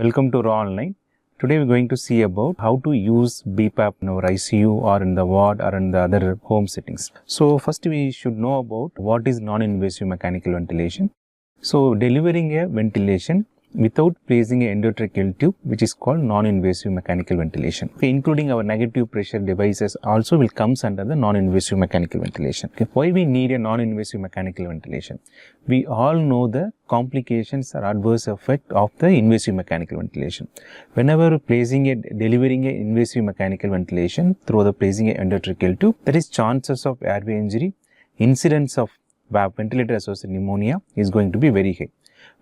Welcome to Raaonline. Today we are going to see about how to use BPAP in our ICU or in the ward or in the other home settings. So first we should know about what is non-invasive mechanical ventilation. So delivering a ventilation without placing an endotracheal tube, which is called non-invasive mechanical ventilation. Okay, including our negative pressure devices also will comes under the non-invasive mechanical ventilation. Okay, why we need a non-invasive mechanical ventilation? We all know the complications or adverse effect of the invasive mechanical ventilation. Whenever delivering a invasive mechanical ventilation through the placing an endotracheal tube, there is chances of airway injury, incidence of ventilator associated pneumonia is going to be very high.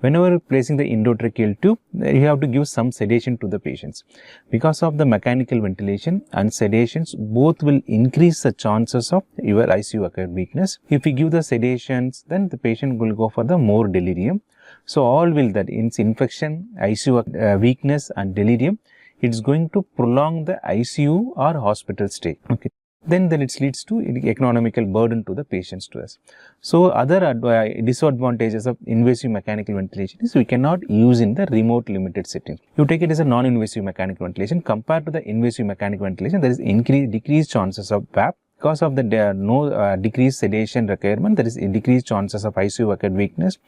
Whenever placing the endotracheal tube, you have to give some sedation to the patients. Because of the mechanical ventilation and sedations, both will increase the chances of your ICU acquired weakness. If you give the sedations, then the patient will go for the more delirium. So all will that infection, ICU weakness and delirium, it's going to prolong the ICU or hospital stay. Okay. Then it leads to economical burden to the patients to us. So other disadvantages of invasive mechanical ventilation is we cannot use in the remote limited setting. You take it as a non-invasive mechanical ventilation. Compared to the invasive mechanical ventilation, there is decreased chances of BPAP. Because of the decreased sedation requirement, there is decreased chances of ICU acquired weakness,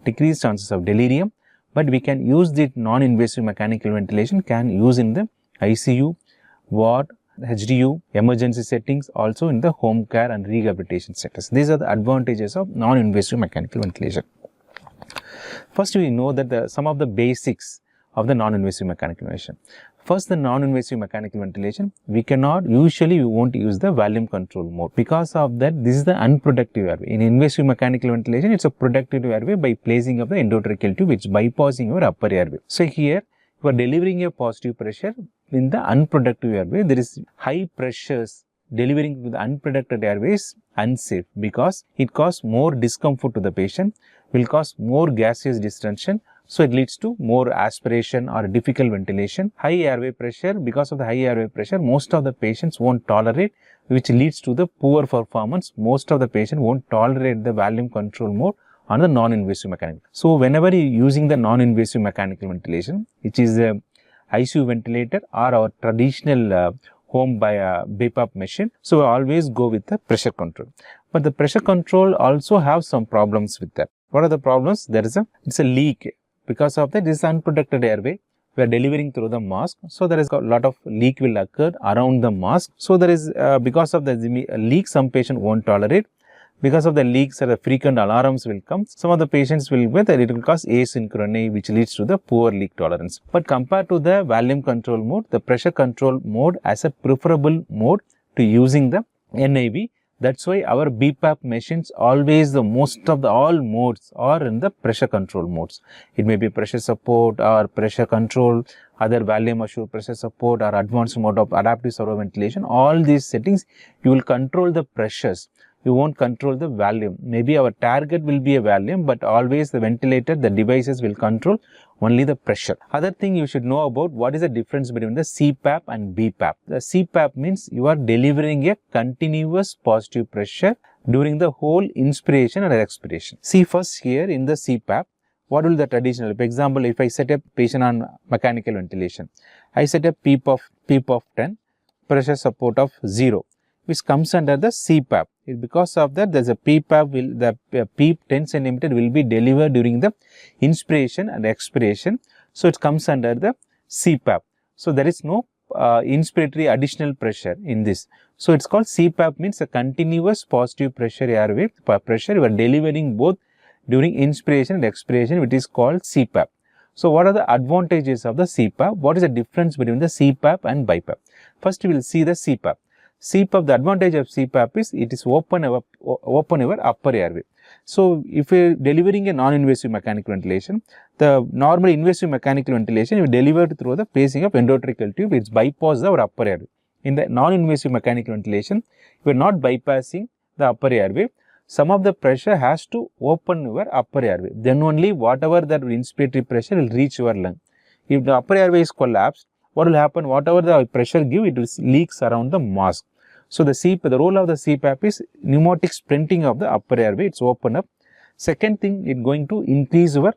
decreased chances of delirium. But we can use the non-invasive mechanical ventilation, can use in the ICU, ward, HDU, emergency settings, also in the home care and rehabilitation settings. These are the advantages of non-invasive mechanical ventilation. First, we know that some of the basics of the non-invasive mechanical ventilation. First, the non-invasive mechanical ventilation, we won't use the volume control mode. Because of that, this is the unproductive airway. In invasive mechanical ventilation, it's a productive airway by placing of the endotracheal tube, which is bypassing your upper airway. So here, for delivering a positive pressure in the unproductive airway, there is high pressures delivering to the unproductive airway is unsafe because it causes more discomfort to the patient, will cause more gaseous distension. So it leads to more aspiration or difficult ventilation. High airway pressure, because of the high airway pressure, most of the patients won't tolerate, which leads to the poor performance. Most of the patients won't tolerate the volume control mode on the non-invasive mechanical. So whenever you are using the non-invasive mechanical ventilation, which is a ICU ventilator or our traditional home by a BPAP machine, so we always go with the pressure control. But the pressure control also have some problems with that. What are the problems? It's a leak. Because of that, this is unprotected airway. We are delivering through the mask, so there is a lot of leak will occur around the mask. So there is because of the leak, some patient won't tolerate. Because of the leaks, the frequent alarms will come. Some of the patients will get that it will cause asynchrony, which leads to the poor leak tolerance. But compared to the volume control mode, the pressure control mode as a preferable mode to using the NIV. That's why our BPAP machines always most of the all modes are in the pressure control modes. It may be pressure support or pressure control, other volume assured pressure support or advanced mode of adaptive servo ventilation. All these settings, you will control the pressures. You won't control the volume. Maybe our target will be a volume, but always the ventilator, the devices will control only the pressure. Other thing you should know about what is the difference between the CPAP and BPAP. The CPAP means you are delivering a continuous positive pressure during the whole inspiration and expiration. See first here in the CPAP, what will the traditional, for example, if I set a patient on mechanical ventilation, I set a PEEP of 10, pressure support of 0. Which comes under the CPAP. Because of that, there's a BPAP the PEEP 10 cm will be delivered during the inspiration and expiration. So it comes under the CPAP. So there is no inspiratory additional pressure in this. So it's called CPAP, means a continuous positive pressure airway pressure. You are delivering both during inspiration and expiration, which is called CPAP. So what are the advantages of the CPAP? What is the difference between the CPAP and BIPAP? First, we will see the CPAP. CPAP, the advantage of CPAP is it is open your upper airway. So if you are delivering a non-invasive mechanical ventilation, the normal invasive mechanical ventilation you delivered through the placing of endotracheal tube, it's bypass our upper airway. In the non-invasive mechanical ventilation, you are not bypassing the upper airway. Some of the pressure has to open your upper airway. Then only whatever that inspiratory pressure will reach your lung. If the upper airway is collapsed, what will happen? Whatever the pressure give, it will leaks around the mask. So the role of the CPAP is pneumatic sprinting of the upper airway. It's open up. Second thing, it's going to increase your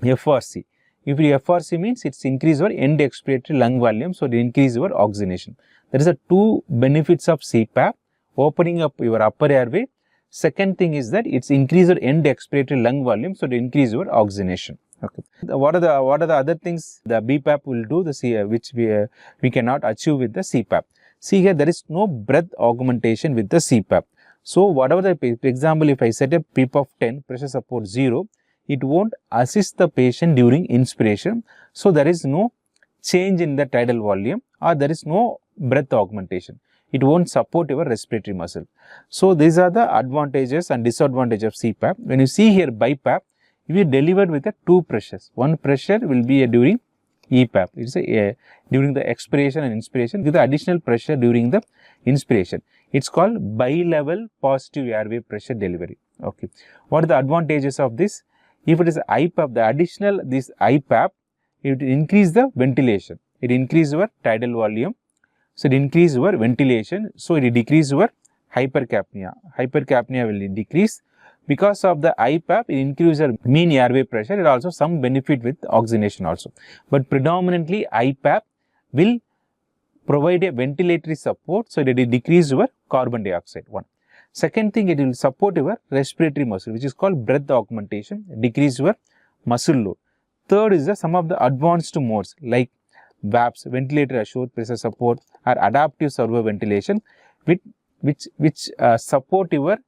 FRC. If you FRC means it's increase your end expiratory lung volume, so it increase your oxygenation. That is the two benefits of CPAP, opening up your upper airway. Second thing is that it's increase your end expiratory lung volume, so it increase your oxygenation. Okay. What are the other things the BPAP will do, which we cannot achieve with the CPAP? See here, there is no breath augmentation with the CPAP. So whatever the example, if I set a PEEP of 10, pressure support 0, it won't assist the patient during inspiration. So there is no change in the tidal volume, or there is no breath augmentation. It won't support your respiratory muscle. So these are the advantages and disadvantages of CPAP. When you see here BIPAP, if you delivered with the two pressures, one pressure will be during EPAP, it's during the expiration and inspiration, with the additional pressure during the inspiration. It's called bi-level positive airway pressure delivery. Okay. What are the advantages of this? If it is IPAP, the additional this IPAP, it will increase the ventilation. It increase your tidal volume. So it increase your ventilation. So it decrease your hypercapnia. Hypercapnia will decrease. Because of the IPAP, it increases your mean airway pressure. It also some benefit with oxygenation also. But predominantly IPAP will provide a ventilatory support, so it will decrease your carbon dioxide. One. Second thing, it will support your respiratory muscle, which is called breath augmentation, decrease your muscle load. Third is some of the advanced modes like VAPs, ventilator assured pressure support, or adaptive servo ventilation, which support your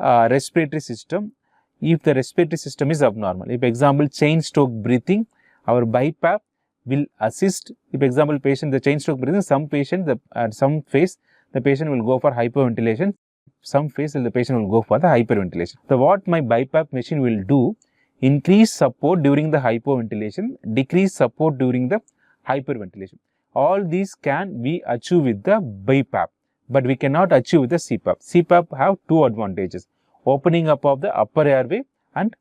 respiratory system if the respiratory system is abnormal. If example chain stroke breathing, our BiPAP will assist. If example patient the chain stroke breathing, some patient at some phase the patient will go for hyperventilation, some phase the patient will go for the hyperventilation. So what my BiPAP machine will do, increase support during the hypoventilation, decrease support during the hyperventilation. All these can be achieved with the BiPAP, but we cannot achieve with the CPAP. CPAP have two advantages: opening up of the upper airway and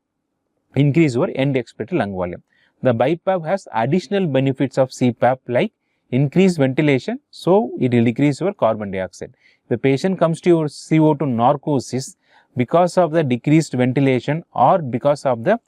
increase your end expiratory lung volume. The BiPAP has additional benefits of CPAP like increased ventilation, so it will decrease your carbon dioxide. The patient comes to your CO2 narcosis because of the decreased ventilation or because of the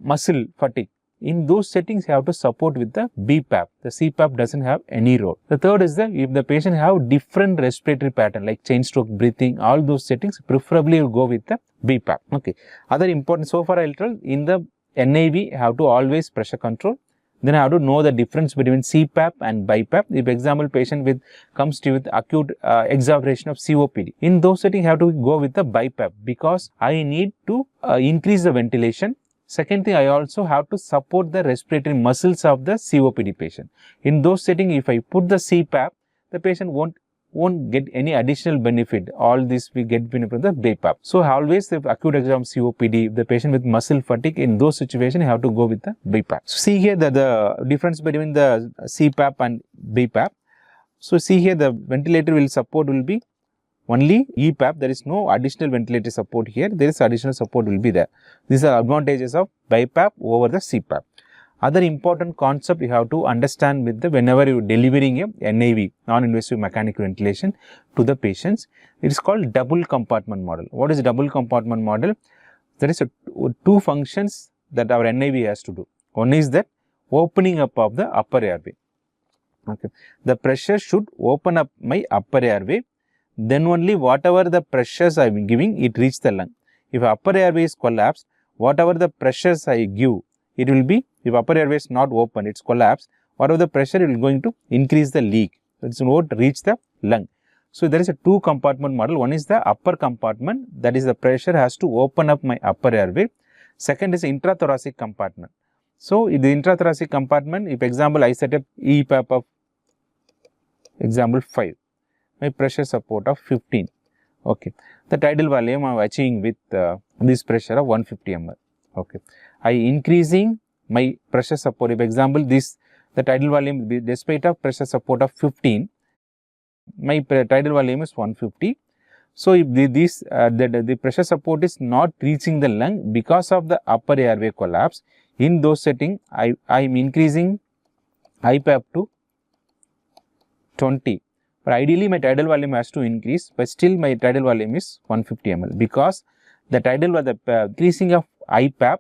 muscle fatigue. In those settings, you have to support with the BPAP. The CPAP doesn't have any role. The third is that if the patient have different respiratory pattern like chain stroke breathing, all those settings, preferably you go with the BPAP. Okay. Other important, so far I'll tell, in the NIV, you have to always pressure control. Then I have to know the difference between CPAP and BiPAP. If example patient comes to with acute exacerbation of COPD, in those settings you have to go with the BiPAP because I need to increase the ventilation. Second thing, I also have to support the respiratory muscles of the COPD patient. In those settings, if I put the CPAP, the patient won't get any additional benefit. All this we get benefit from the BiPAP. So always the acute exam COPD, the patient with muscle fatigue, in those situations, you have to go with the BiPAP. So see here the difference between the CPAP and BiPAP. So see here the ventilator will be only EPAP, there is no additional ventilator support here, there is additional support will be there. These are advantages of BiPAP over the CPAP. Other important concept you have to understand with the whenever you are delivering a NIV, non-invasive mechanical ventilation to the patients, it is called double compartment model. What is double compartment model? There is two functions that our NIV has to do. One is that opening up of the upper airway. Okay. The pressure should open up my upper airway. Then only whatever the pressures I am giving, it reach the lung. If upper airway is collapsed, whatever the pressures I give, it will be, if upper airway is not open, it's collapsed, whatever the pressure, it will going to increase the leak. It won't reach the lung. So there is a two compartment model. One is the upper compartment, that is the pressure has to open up my upper airway. Second is intrathoracic compartment. So in the intrathoracic compartment, if example I set up EPAP of example 5. My pressure support of 15. Okay. The tidal volume I am achieving with this pressure of 150 ml. Okay. I increasing my pressure support. If example the tidal volume despite of pressure support of 15, my tidal volume is 150. So if the pressure support is not reaching the lung because of the upper airway collapse, in those settings I am increasing IPAP to 20. But ideally my tidal volume has to increase, but still my tidal volume is 150 ml because the increasing of IPAP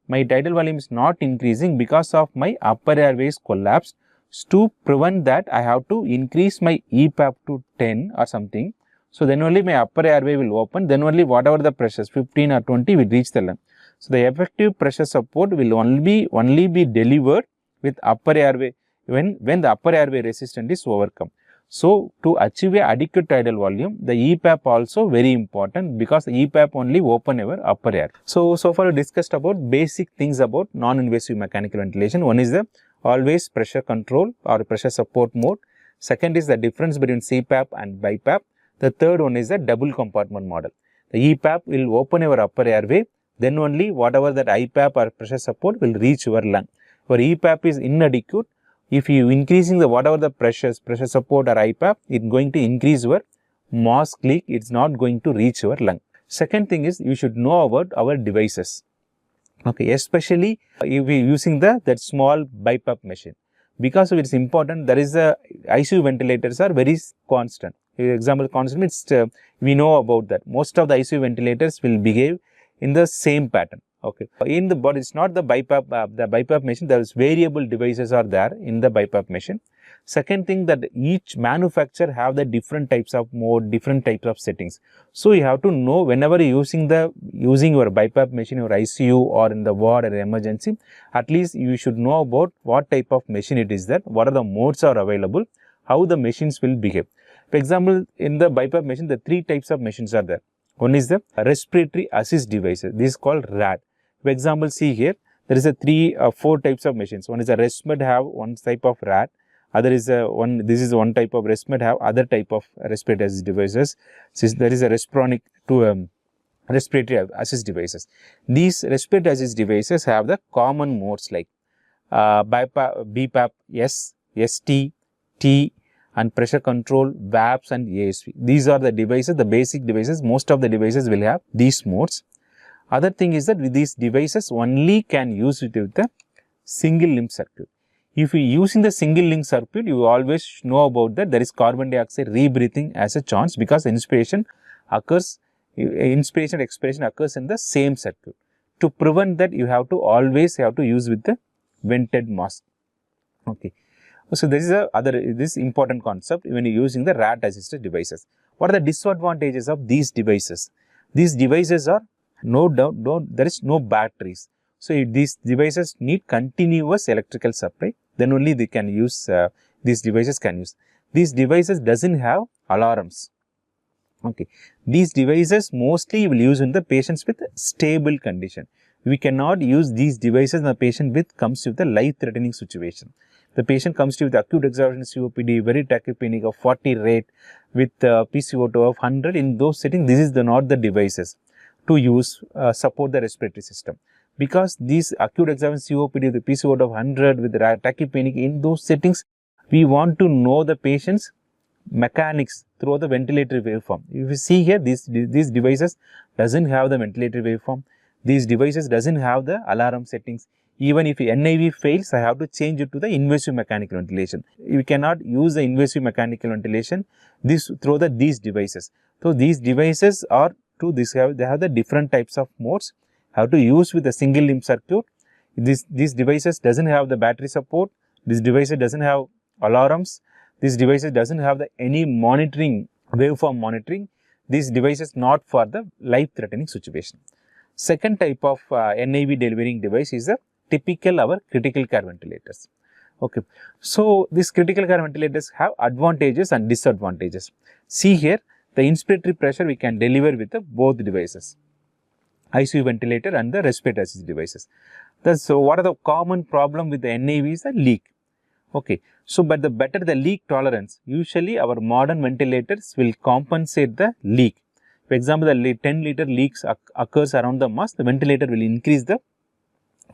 my tidal volume is not increasing because of my upper airways collapsed. To prevent that, I have to increase my EPAP to 10 or something. So then only my upper airway will open, then only whatever the pressures 15 or 20 will reach the lung. So the effective pressure support will only be delivered with upper airway when the upper airway resistance is overcome. So to achieve a adequate tidal volume, the EPAP also very important, because the EPAP only open our upper air. So far we discussed about basic things about non-invasive mechanical ventilation. One is the always pressure control or pressure support mode. Second is the difference between CPAP and BIPAP. The third one is the double compartment model. The EPAP will open your upper airway, then only whatever that IPAP or pressure support will reach your lung. For EPAP is inadequate. If you increasing the whatever the pressure support or IPAP, it's going to increase your mask leak. It's not going to reach your lung. Second thing is, you should know about our devices. Okay, especially if we using that small BiPAP machine, because it's important. There is a ICU ventilators are very constant. Example, constant means we know about that. Most of the ICU ventilators will behave in the same pattern. Okay, in the body, it's not the BiPAP machine. There is variable devices are there in the BiPAP machine. Second thing, that each manufacturer have the different types of mode, different types of settings. So you have to know, whenever you using your BiPAP machine or ICU or in the ward or emergency, at least you should know about what type of machine it is, that what are the modes are available, how the machines will behave. For example, in the BiPAP machine, the three types of machines are there. One is the respiratory assist devices. This is called RAD. For example, see here, there is a four types of machines. One is a ResMed have one type of RAD. Other is this is one type of ResMed have other type of respiratory assist devices. Since there is a respironic to respiratory assist devices. These respiratory assist devices have the common modes like BPAP, S, ST, T, and pressure control, VAPs and ASV. These are the devices, the basic devices. Most of the devices will have these modes. Other thing is that with these devices only can use it with the single limb circuit. If you using the single limb circuit, you always know about that there is carbon dioxide rebreathing as a chance, because inspiration expiration occurs in the same circuit. To prevent that, you have to always use with the vented mask. Okay. So this is this important concept when you using the RAD assisted devices. What are the disadvantages of these devices? These devices are there is no batteries. So if these devices need continuous electrical supply, then only they can use, these devices can use. These devices doesn't have alarms. Okay. These devices mostly will use in the patients with stable condition. We cannot use these devices in the patient comes with a life-threatening situation. The patient comes to you with acute exacerbation COPD, very tachypneic of 40 rate with PCO2 of 100. In those settings, this is not the devices to use support the respiratory system, because these acute exacerbation COPD, the PCO2 of 100 with tachypneic, in those settings, we want to know the patient's mechanics through the ventilatory waveform. If you see here, these devices doesn't have the ventilatory waveform. These devices doesn't have the alarm settings. Even if NIV fails, I have to change it to the invasive mechanical ventilation. You cannot use the invasive mechanical ventilation through these devices. So these devices are they have the different types of modes. How to use with a single limb circuit. These devices doesn't have the battery support. This device doesn't have alarms. This device doesn't have any monitoring, waveform monitoring. These devices not for the life-threatening situation. Second type of NIV delivering device is the typical our critical care ventilators. Okay. So these critical care ventilators have advantages and disadvantages. See here, the inspiratory pressure we can deliver with both devices, ICU ventilator and the respiratory assist devices. So what are the common problem with the NIV is a leak. Okay. So but the better the leak tolerance, usually our modern ventilators will compensate the leak. For example, the 10 liter leaks occurs around the mask, the ventilator will increase the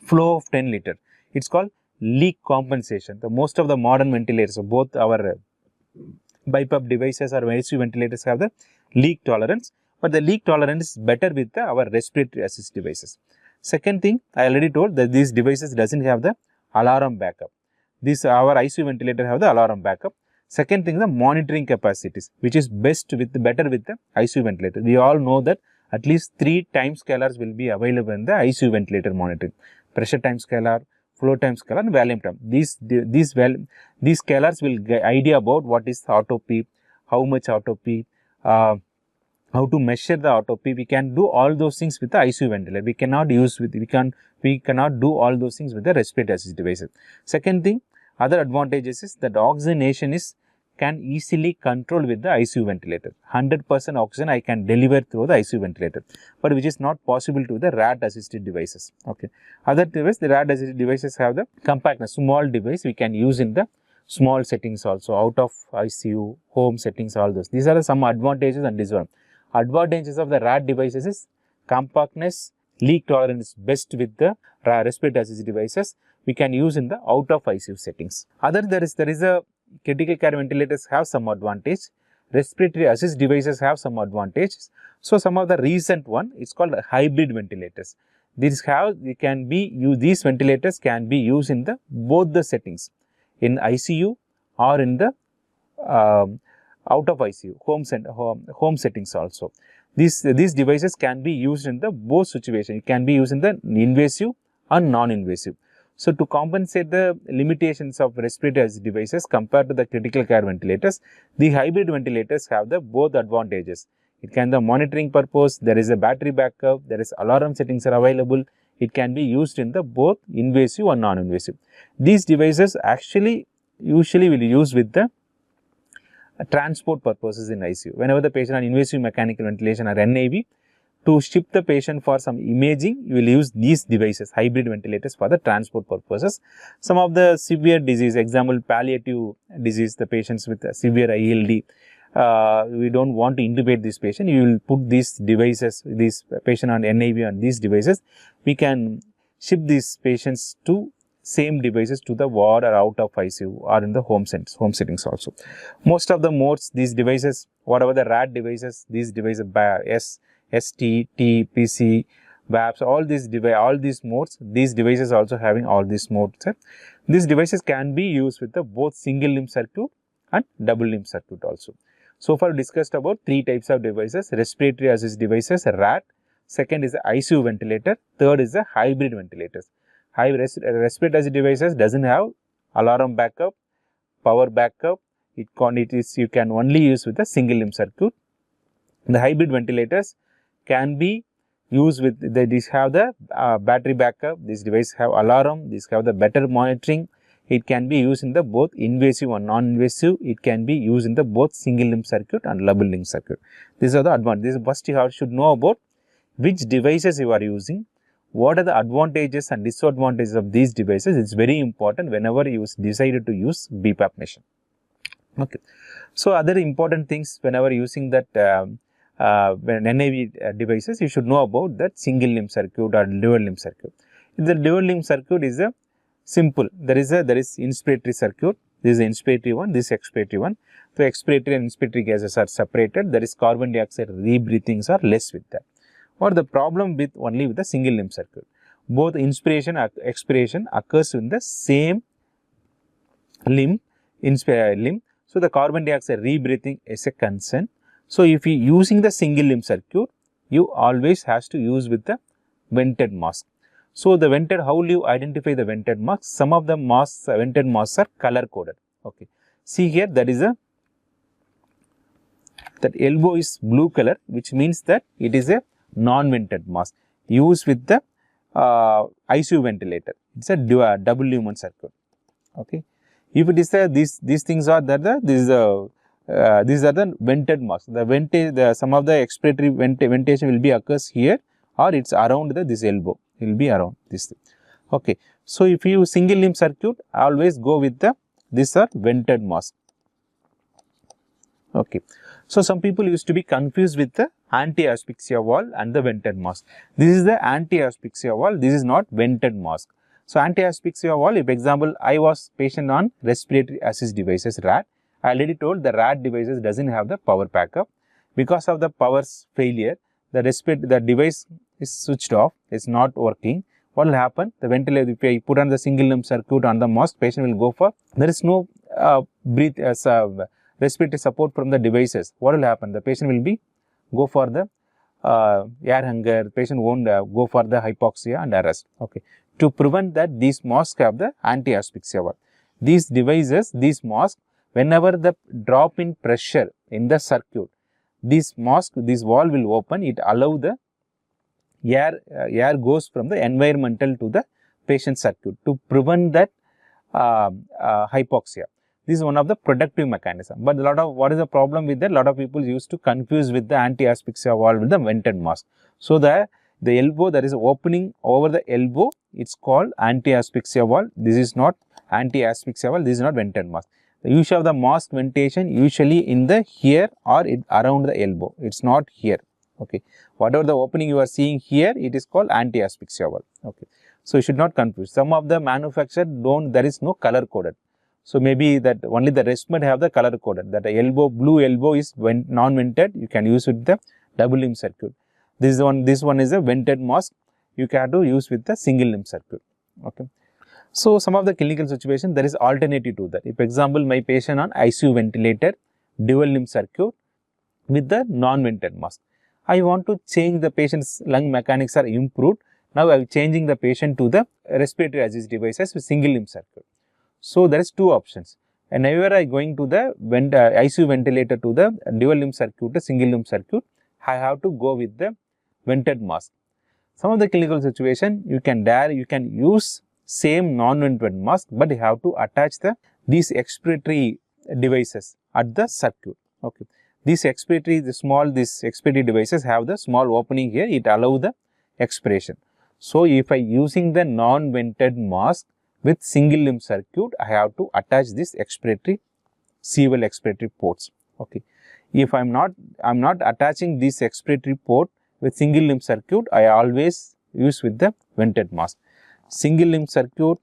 flow of 10 liter. It's called leak compensation. The most of the modern ventilators, so both our BiPAP devices or ICU ventilators have the leak tolerance, but the leak tolerance is better with our respiratory assist devices. Second thing, I already told that these devices doesn't have the alarm backup. Our ICU ventilator have the alarm backup. Second thing, the monitoring capacities, which is better with the ICU ventilator. We all know that at least 3 time scalars will be available in the ICU ventilator monitoring. pressure time scalar, flow time scalar, and volume time. These scalars will give idea about what is auto PEEP, how much auto PEEP, how to measure the auto PEEP. We can do all those things with the ICU ventilator. We cannot do all those things with the respiratory assist devices. Second thing, other advantages is that oxygenation can easily control with the ICU ventilator. 100% oxygen I can deliver through the ICU ventilator, but which is not possible to the RAD assisted devices. Okay. Other devices, the RAD assisted devices have the compactness, small device we can use in the small settings also, out of ICU, home settings, all those. These are some advantages and disadvantages. Advantages of the RAD devices is compactness, leak tolerance best with the respiratory assist devices. We can use in the out of ICU settings. There is a critical care ventilators have some advantage. Respiratory assist devices have some advantages. So some of the recent one, it's called hybrid ventilators. These ventilators can be used in the both the settings, in ICU or in the out of ICU, home settings also. These devices can be used in the both situations. It can be used in the invasive and non-invasive. So to compensate the limitations of respiratory assist devices compared to the critical care ventilators, the hybrid ventilators have the both advantages. It can the monitoring purpose, there is a battery backup, there is alarm settings are available. It can be used in the both invasive and non-invasive. These devices usually will use with the transport purposes in ICU. Whenever the patient on invasive mechanical ventilation or NIV, to ship the patient for some imaging, you will use these devices, hybrid ventilators, for the transport purposes. Some of the severe disease, example palliative disease, the patients with severe ILD, we don't want to intubate this patient, you will put these devices, this patient on NIV on these devices. We can ship these patients to same devices to the ward or out of ICU or in the home settings also. Most of the modes, these devices, whatever the RAD devices, these devices ST, T, PC, VAPs, all these modes, these devices also having all these modes. These devices can be used with the both single limb circuit and double limb circuit also. So far discussed about three types of devices: respiratory assist devices, RAD. Second is the ICU ventilator. Third is the hybrid ventilators. Respiratory assist devices doesn't have alarm backup, power backup. You can only use with the single limb circuit. The hybrid ventilators can be used with, these have the battery backup, these devices have alarm, these have the better monitoring. It can be used in the both invasive and non-invasive. It can be used in the both single limb circuit and double limb circuit. These are the advantages. First you should know about which devices you are using, what are the advantages and disadvantages of these devices. It's very important whenever you decided to use BPAP machine. Okay. So other important things whenever using that when NIV devices, you should know about that single limb circuit or dual limb circuit. The dual limb circuit is a simple. There is inspiratory circuit. This is the inspiratory one. This is expiratory one. So expiratory and inspiratory gases are separated. There is carbon dioxide rebreathings are less with that. Or the problem with only with the single limb circuit. Both inspiration and expiration occurs in the same limb. So the carbon dioxide rebreathing is a concern. So if you using the single limb circuit, you always has to use with the vented mask. So the vented, how will you identify the vented masks? Some of the masks, vented masks are color coded. Okay. See here, that elbow is blue color, which means that it is a non-vented mask used with the ICU ventilator. It's a double lumen circuit. Okay. If it is these things are these are the vented masks. Some of the expiratory ventilation will be occurs here, or it's around this elbow. It will be around this thing. Okay. So if you single limb circuit, always go with these are vented mask. Okay. So some people used to be confused with the anti-asphyxia valve and the vented mask. This is the anti-asphyxia valve. This is not vented mask. So anti-asphyxia valve, if example, I was patient on respiratory assist devices, RAD. I already told the RAD devices doesn't have the power backup. Because of the power failure, the device is switched off, it's not working. What will happen? The ventilator, if I put on the single limb circuit on the mask, patient will go for, there is no respiratory support from the devices. What will happen? The patient will go for the air hunger, patient won't go for the hypoxia and arrest. Okay. to prevent that these masks have the anti-asphyxia valve. These devices, these masks, whenever the drop in pressure in the circuit, this mask, this valve will open, it allow the air goes from the environmental to the patient circuit to prevent that hypoxia. This is one of the protective mechanism. But what is the problem with that? A lot of people used to confuse with the anti-asphyxia valve with the vented mask. So the elbow, that is opening over the elbow, it's called anti-asphyxia valve. This is not anti-asphyxia valve. This is not vented mask. The use of the mask ventilation usually in the here or around the elbow. It's not here. Okay. Whatever the opening you are seeing here, it is called anti-asphyxia valve. Okay. So you should not confuse. Some of the manufacturer there is no color coded. So maybe that only the Respiratory have the color coded. That elbow, blue elbow is non-vented. You can use with the double limb circuit. This one is a vented mask. You can to use with the single limb circuit. Okay. So some of the clinical situation, there is alternative to that. If example, my patient on ICU ventilator, dual limb circuit with the non-vented mask. I want to change the patient's lung mechanics are improved. Now I am changing the patient to the respiratory assist devices with single limb circuit. So there is two options. And whenever I going to the ICU ventilator to the dual limb circuit, the single limb circuit, I have to go with the vented mask. Some of the clinical situation, you can use same non-vented mask, but you have to attach these expiratory devices at the circuit. Okay. These expiratory devices have the small opening here, it allow the expiration. So if I using the non-vented mask with single limb circuit, I have to attach this C-well expiratory ports. Okay. If I'm not attaching this expiratory port with single limb circuit, I always use with the vented mask. Single limb circuit,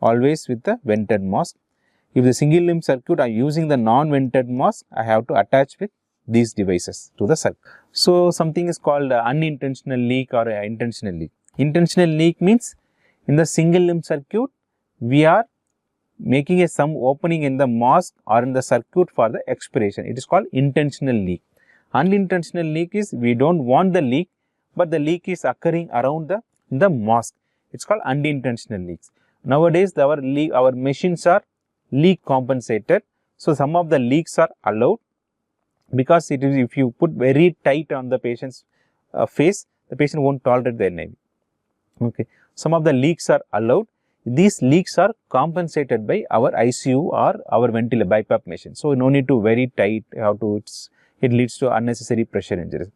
always with the vented mask. If the single limb circuit I am using the non-vented mask, I have to attach with these devices to the circuit. So something is called unintentional leak or intentional leak. Intentional leak means in the single limb circuit, we are making some opening in the mask or in the circuit for the expiration. It is called intentional leak. Unintentional leak is we don't want the leak, but the leak is occurring around the mask. It's called unintentional leaks. Nowadays, our machines are leak compensated. So some of the leaks are allowed because it is, if you put very tight on the patient's face, the patient won't tolerate the NIV. Okay. Some of the leaks are allowed. These leaks are compensated by our ICU or our ventilator BIPAP machine. So no need to very tight. It leads to unnecessary pressure injuries.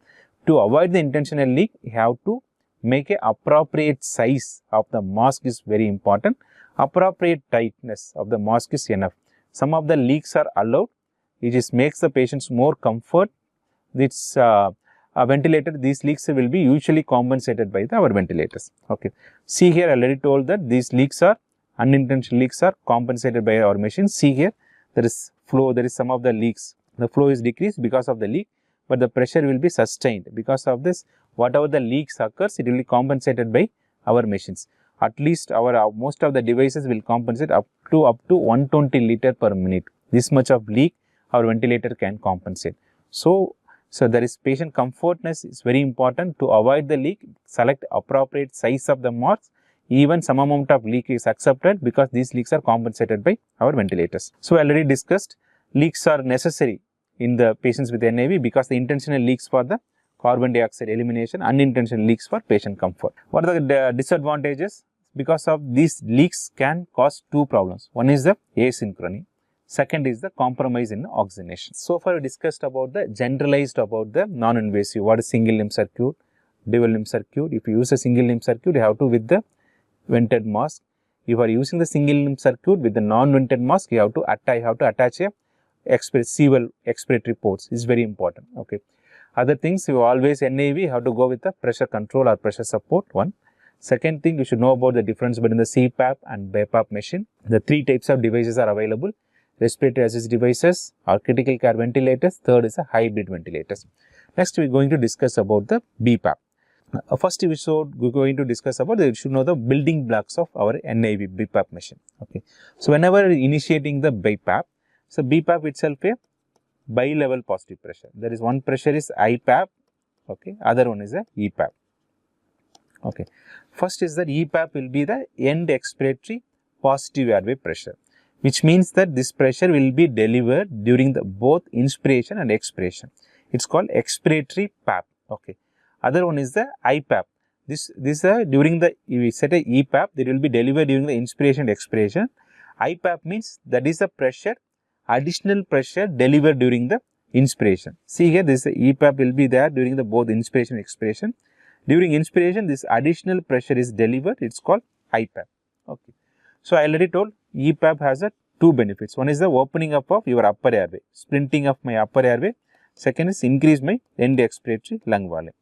To avoid the intentional leak, you have to make a appropriate size of the mask is very important. Appropriate tightness of the mask is enough. Some of the leaks are allowed. It just makes the patients more comfort. It's a ventilator. These leaks will be usually compensated by our ventilators. Okay. See here, I already told that these leaks are unintentional leaks are compensated by our machine. See here, there is flow. There is some of the leaks. The flow is decreased because of the leak, but the pressure will be sustained because of this. Whatever the leaks occurs, it will be compensated by our machines. At least most of the devices will compensate up to 120 liter per minute. This much of leak our ventilator can compensate. So there is patient comfortness is very important. To avoid the leak, select appropriate size of the mask. Even some amount of leak is accepted because these leaks are compensated by our ventilators. So I already discussed leaks are necessary in the patients with NIV because the intentional leaks for the carbon dioxide elimination, unintentional leaks for patient comfort. What are the disadvantages? Because of these leaks can cause two problems. One is the asynchrony. Second is the compromise in the oxygenation. So far we discussed about the generalized about the non-invasive. What is single limb circuit, dual limb circuit. If you use a single limb circuit, you have to with the vented mask. If you are using the single limb circuit with the non-vented mask, you have to attach a C-well expiratory ports. Is very important. Okay. Other things, you always NIV have to go with the pressure control or pressure support. One. Second thing, you should know about the difference between the CPAP and BPAP machine. The three types of devices are available. Respiratory assist devices or critical care ventilators. Third is a hybrid ventilators. Next, we are going to discuss about the BPAP. First episode, we are going to discuss about, you should know the building blocks of our NIV BPAP machine. Okay. So whenever initiating the BPAP, so BPAP itself a bi-level positive pressure. There is one pressure is IPAP, okay, other one is a EPAP. Okay. First is that EPAP will be the end expiratory positive airway pressure, which means that this pressure will be delivered during the both inspiration and expiration. It's called expiratory PAP. Okay. Other one is the IPAP. This during the, we set a EPAP, that will be delivered during the inspiration and expiration. IPAP means that is the pressure, additional pressure delivered during the inspiration. See here, this EPAP will be there during the both inspiration and expiration. During inspiration, this additional pressure is delivered. It's called IPAP. Okay. So I already told EPAP has a two benefits. One is the opening up of your upper airway, splinting of my upper airway. Second is increase my end expiratory lung volume.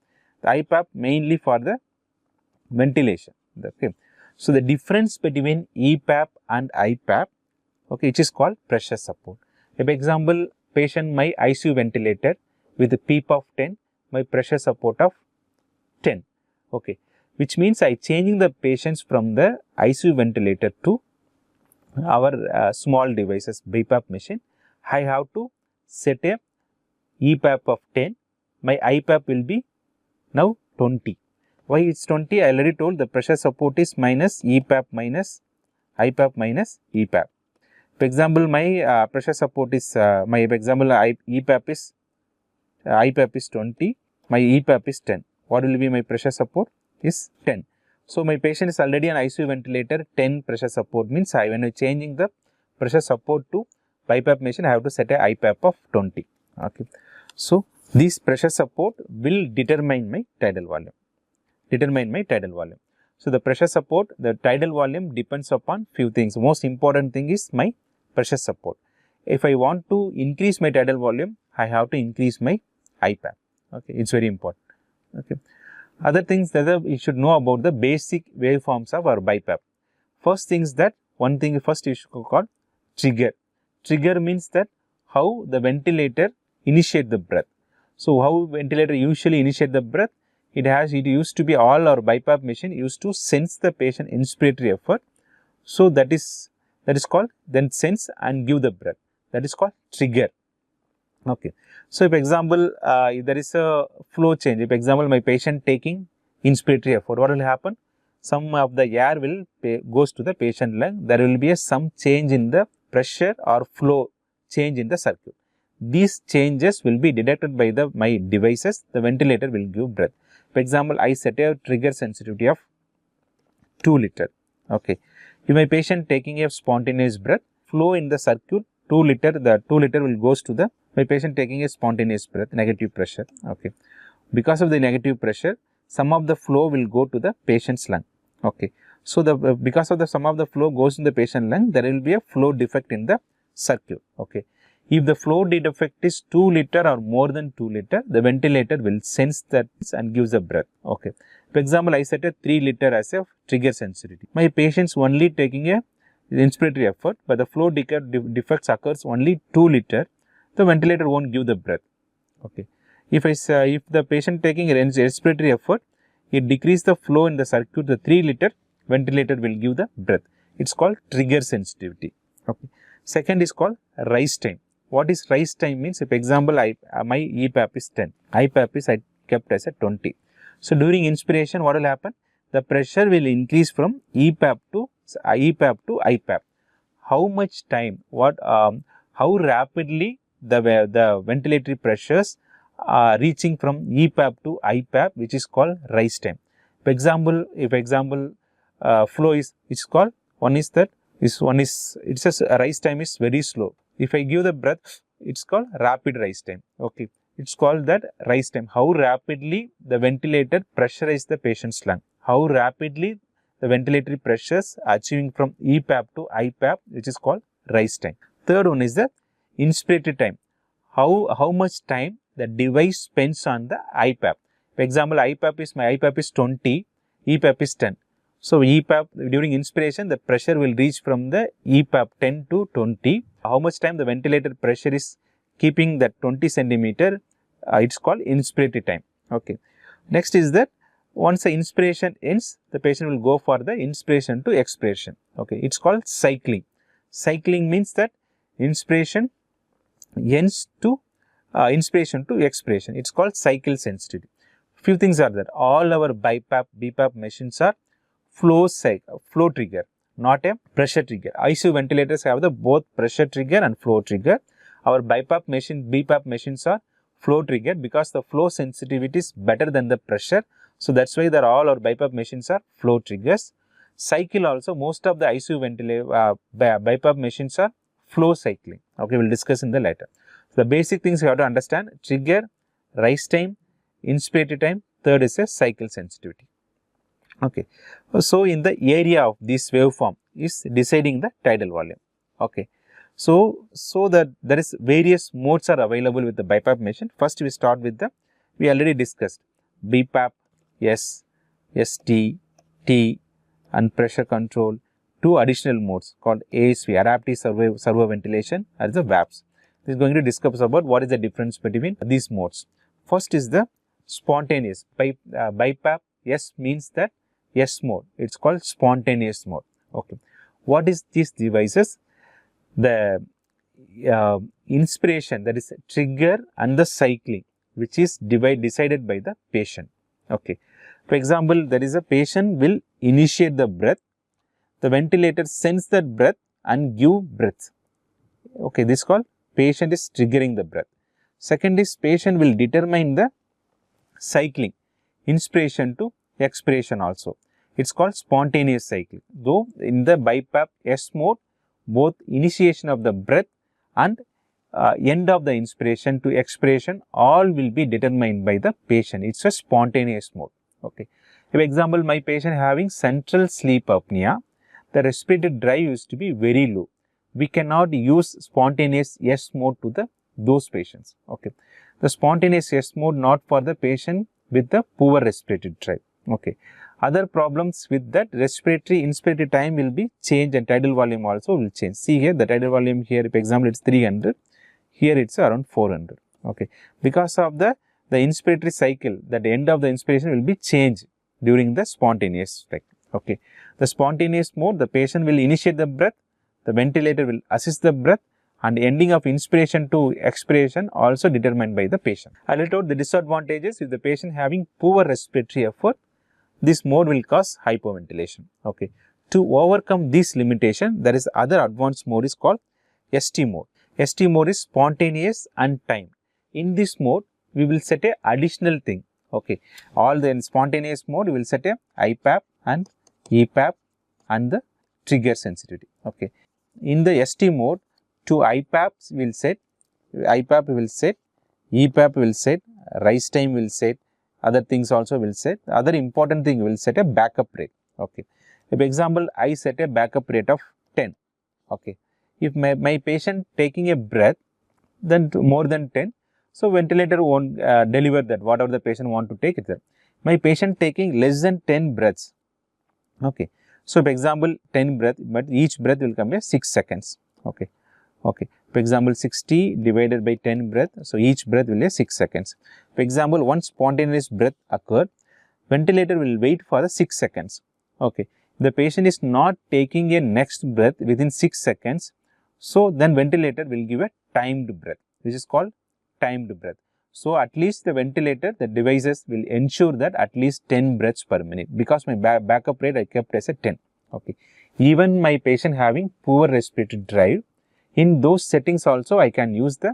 The IPAP mainly for the ventilation. Okay. So the difference between EPAP and IPAP, okay, which is called pressure support. For example, patient my ICU ventilator with a PEEP of 10, my pressure support of 10. Okay, which means I changing the patients from the ICU ventilator to our small devices, BPAP machine. I have to set a EPAP of 10. My IPAP will be now 20. Why it's 20? I already told the pressure support is minus EPAP minus IPAP minus EPAP. For example, my pressure support is IPAP is 20. My EPAP is 10. What will be my pressure support? Is 10. So my patient is already on ICU ventilator. 10 pressure support means when I changing the pressure support to BiPAP machine, I have to set a IPAP of 20. Okay. So this pressure support will determine my tidal volume. So the pressure support, the tidal volume depends upon few things. Most important thing is my pressure support. If I want to increase my tidal volume, I have to increase my IPAP. Okay, it's very important. Okay. Other things that you should know about the basic waveforms of our BiPAP. First thing is that one thing first you should call trigger. Trigger means that how the ventilator initiate the breath. So how ventilator usually initiate the breath? It used to be all our BiPAP machine used to sense the patient inspiratory effort. So that is called then sense and give the breath. That is called trigger. Okay. So if example, if there is a flow change, if example my patient taking inspiratory effort, what will happen? Some of the air will goes to the patient lung. There will be some change in the pressure or flow change in the circuit. These changes will be detected by my devices. The ventilator will give breath. For example, I set a trigger sensitivity of 2 liter. Okay. If my patient taking a spontaneous breath, flow in the circuit 2 liter, the 2 liter will goes to the my patient taking a spontaneous breath, negative pressure. Okay. Because of the negative pressure, some of the flow will go to the patient's lung. Okay. So because of the some of the flow goes in the patient lung, there will be a flow defect in the circuit. Okay. If the flow defect is 2 liter or more than 2 liter, the ventilator will sense that and gives a breath. Okay. For example, I set a 3 liter as a trigger sensitivity. My patient's only taking a inspiratory effort, but the flow defects occurs only 2 liter, the ventilator won't give the breath. Okay. If the patient taking an respiratory effort, it decrease the flow in the circuit, the 3 liter, ventilator will give the breath. It's called trigger sensitivity. Okay. Second is called rise time. What is rise time means? If example, my EPAP is 10, IPAP is I kept as a 20. So during inspiration, what will happen? The pressure will increase from EPAP to IPAP. How much time? How rapidly the ventilatory pressures are reaching from EPAP to IPAP, which is called rise time. For example, flow is called rise time is very slow. If I give the breath, it's called rapid rise time. Okay, it's called that rise time. How rapidly the ventilator pressurize the patient's lung. How rapidly the ventilatory pressures are achieving from EPAP to IPAP, which is called rise time. Third one is the inspiratory time. How much time the device spends on the IPAP. For example, my IPAP is 20, EPAP is 10. So EPAP during inspiration, the pressure will reach from the EPAP 10 to 20. How much time the ventilator pressure is keeping that 20 centimeter, it's called inspiratory time. Okay. Next is that once the inspiration ends, the patient will go for the inspiration to expiration. Okay. It's called cycling. Cycling means that inspiration ends to inspiration to expiration. It's called cycle sensitivity. Few things are there. All our BPAP machines are flow trigger, not a pressure trigger. ICU ventilators have the both pressure trigger and flow trigger. Our BPAP machines are flow trigger because the flow sensitivity is better than the pressure. So that's why all our BIPAP machines are flow triggers. Cycle also, most of the ICU BIPAP machines are flow cycling. Okay, we'll discuss in the later. So the basic things you have to understand: trigger, rise time, inspiratory time. Third is a cycle sensitivity. Okay, so in the area of this waveform is deciding the tidal volume. Okay, so that there is various modes are available with the BIPAP machine. First, we start with we already discussed BPAP, S, ST, T, and pressure control. Two additional modes called ASV, adaptive servo ventilation, as the VAPs. This is going to discuss about what is the difference between these modes. First is the spontaneous BIPAP. S means that S mode. It's called spontaneous mode. Okay, what is these devices? The inspiration, that is trigger, and the cycling, which is decided by the patient. Okay, for example, there is a patient will initiate the breath. The ventilator sends that breath and give breath. Okay, this is called patient is triggering the breath. Second is patient will determine the cycling, inspiration to expiration also. It's called spontaneous cycling. Though in the BIPAP S mode, both initiation of the breath and end of the inspiration to expiration all will be determined by the patient. It's a spontaneous mode. Okay. For example, my patient having central sleep apnea, the respiratory drive used to be very low. We cannot use spontaneous S mode to those patients. Okay. The spontaneous S mode not for the patient with the poor respiratory drive. Okay. Other problems with that, respiratory inspiratory time will be changed and tidal volume also will change. See here, the tidal volume here, for example, it's 300. Here it's around 400. Okay. Because of the inspiratory cycle, that end of the inspiration will be changed during the spontaneous cycle. Okay. The spontaneous mode, the patient will initiate the breath, the ventilator will assist the breath, and ending of inspiration to expiration also determined by the patient. I will tell the disadvantages if the patient having poor respiratory effort, this mode will cause hypoventilation. Okay. To overcome this limitation, there is other advanced mode is called ST mode. ST mode is spontaneous and timed. In this mode, we will set a additional thing. Okay. All the spontaneous mode, we will set a IPAP and EPAP and the trigger sensitivity. Okay. In the ST mode, to IPAPs we will set, EPAP will set, rise time will set, other things also will set. Other important thing will set a backup rate. Okay. For example, I set a backup rate of 10. Okay. If my patient taking a breath, then more than 10, so ventilator won't deliver that, whatever the patient want to take it there. My patient taking less than 10 breaths. Okay. So, for example, 10 breath, but each breath will come as 6 seconds. Okay. Okay. For example, 60 divided by 10 breath, so each breath will be 6 seconds. For example, one spontaneous breath occurred, ventilator will wait for the 6 seconds. Okay. The patient is not taking a next breath within 6 seconds, so then ventilator will give a timed breath, which is called timed breath. So, at least the ventilator, the devices will ensure that at least 10 breaths per minute, because my backup rate I kept as a 10. Okay. Even my patient having poor respiratory drive, in those settings also I can use the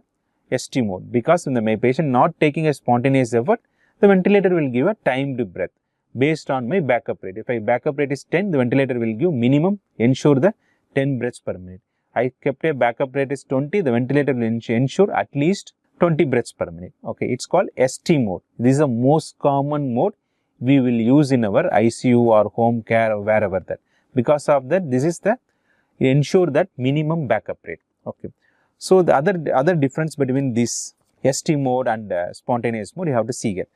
ST mode, because when my patient not taking a spontaneous effort, the ventilator will give a timed breath based on my backup rate. If my backup rate is 10, the ventilator will give minimum, ensure the 10 breaths per minute. I kept a backup rate is 20, the ventilator will ensure at least 20 breaths per minute. Okay, it's called ST mode. This is the most common mode we will use in our ICU or home care or wherever that. Because of that, this is the ensure that minimum backup rate. Okay. So, the other difference between this ST mode and spontaneous mode, you have to see here.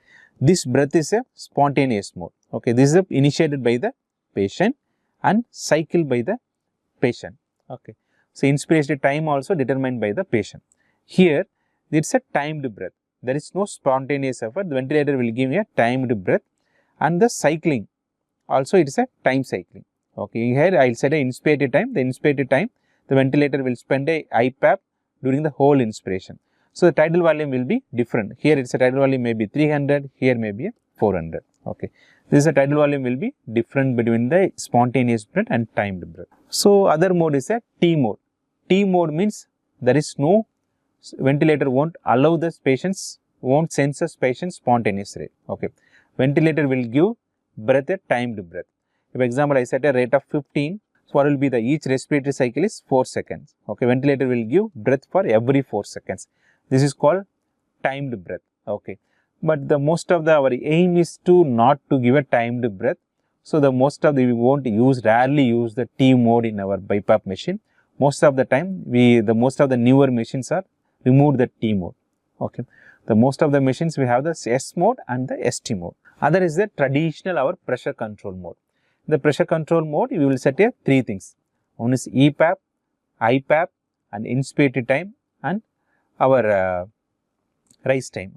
This breath is a spontaneous mode. Okay. This is initiated by the patient and cycled by the patient. Okay. So, inspiration time also determined by the patient. Here, it's a timed breath. There is no spontaneous effort. The ventilator will give me a timed breath, and the cycling also it is a time cycling. Okay. Here I will set a inspiratory time. The inspiratory time, the ventilator will spend a IPAP during the whole inspiration. So, the tidal volume will be different. Here it's a tidal volume may be 300, here may be 400. Okay. This is the tidal volume will be different between the spontaneous breath and timed breath. So, other mode is a T mode. T mode means there is no ventilator won't allow the patients, won't sense the patient's spontaneous rate. Okay. Ventilator will give breath a timed breath. For example, I set a rate of 15. So, what will be the each respiratory cycle is 4 seconds. Okay. Ventilator will give breath for every 4 seconds. This is called timed breath. Okay. But the most of the our aim is to not to give a timed breath. So, the most of the we won't use, rarely use the T mode in our BIPAP machine. Most of the time most of the newer machines are remove the T mode. Okay. The most of the machines we have the S mode and the ST mode. Other is the traditional our pressure control mode. The pressure control mode we will set a 3 things. One is EPAP, IPAP and inspiratory time and our rise time.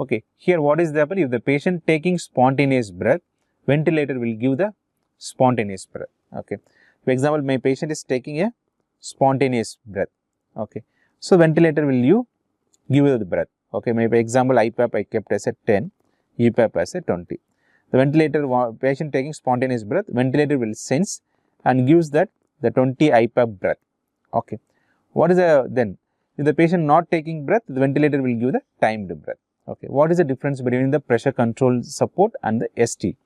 Okay, here what is the happen? If the patient taking spontaneous breath, ventilator will give the spontaneous breath. Okay, for example, my patient is taking a spontaneous breath. Okay, so ventilator will give the breath. Okay, my example IPAP I kept as a 10, EPAP as a 20. The ventilator patient taking spontaneous breath, ventilator will sense and gives that the 20 IPAP breath. Okay, what is the then? If the patient not taking breath, the ventilator will give the timed breath. Okay, what is the difference between the pressure control support and the ST?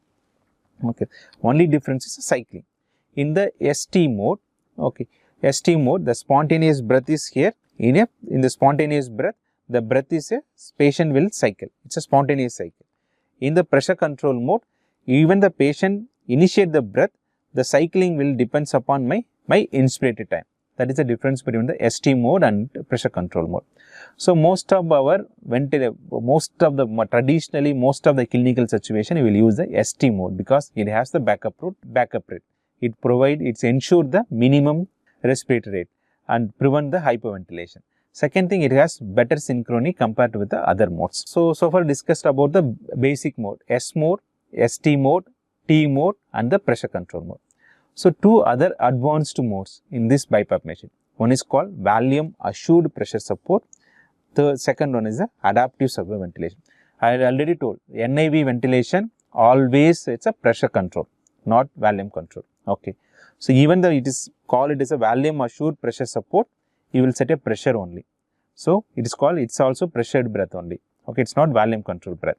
Okay, only difference is cycling. In the ST mode, okay, ST mode, the spontaneous breath is here. In the spontaneous breath, the breath is a patient will cycle. It's a spontaneous cycle. In the pressure control mode, even the patient initiate the breath, the cycling will depends upon my inspiratory time. That is the difference between the ST mode and pressure control mode. So, most of the clinical situation we will use the ST mode because it has the backup rate. It ensure the minimum respiratory rate and prevent the hyperventilation. Second thing, it has better synchrony compared with the other modes. So far discussed about the basic mode, S mode, ST mode, T mode and the pressure control mode. So, 2 other advanced modes in this BIPAP machine. One is called volume assured pressure support. The second one is the adaptive survey ventilation. I already told NIV ventilation always it's a pressure control, not volume control. Okay. So, even though it is called it is a volume assured pressure support, you will set a pressure only. So, it is called it's also pressured breath only. Okay, it's not volume control breath.